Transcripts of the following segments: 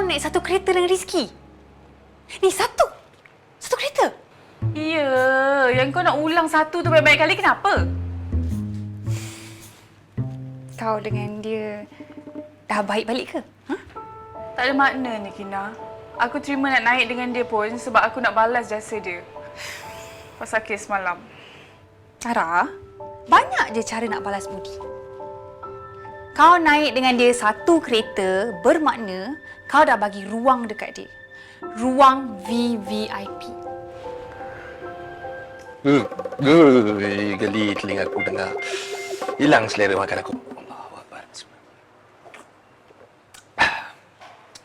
naik satu kereta dengan Rizky? Ni satu kereta? Ya, yang kau nak ulang satu tu banyak-banyak kali kenapa? Kau dengan dia dah baik balik ke? Ha? Tak ada maknanya, Kina. Aku terima nak naik dengan dia pun sebab aku nak balas jasa dia. Pasal kes malam. Ara, banyak je cara nak balas budi. Kau naik dengan dia satu kereta bermakna kau dah bagi ruang dekat dia. Ruang VVIP. Geli telinga aku dengar. Hilang selera makan aku. Allahu Akbar.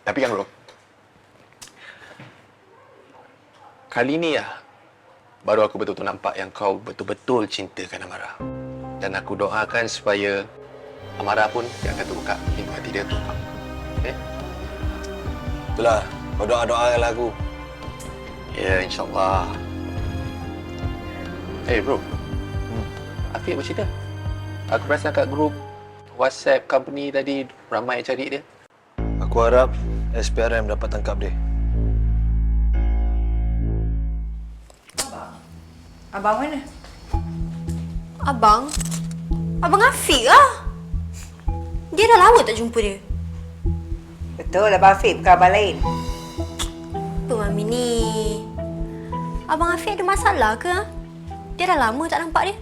Tapi kan bro, kali ni baru aku betul-betul nampak yang kau betul-betul cintakan Amara. Dan aku doakan supaya Amara pun dia akan terbuka pintu hati dia untuk kau. Okay? Itulah, kau doa-doakanlah aku. Ya, insyaAllah. Bro. Afiq bercerita. Aku perasan kat grup WhatsApp company tadi ramai yang cari dia. Aku harap SPRM dapat tangkap dia. Abang mana? Abang? Abang Afiq lah. Dia dah lama tak jumpa dia. Betul, Abang Afiq bukan abang lain. Apa Mami ni? Abang Afiq ada masalah ke? Dia dah lama tak nampak dia.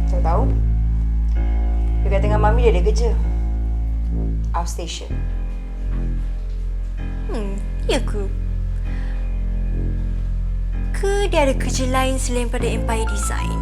Tak tahu. Dia kata dengan Mami dia ada kerja. Outstation. Ya ke? Ke dia ada kerja lain selain pada Empire Design?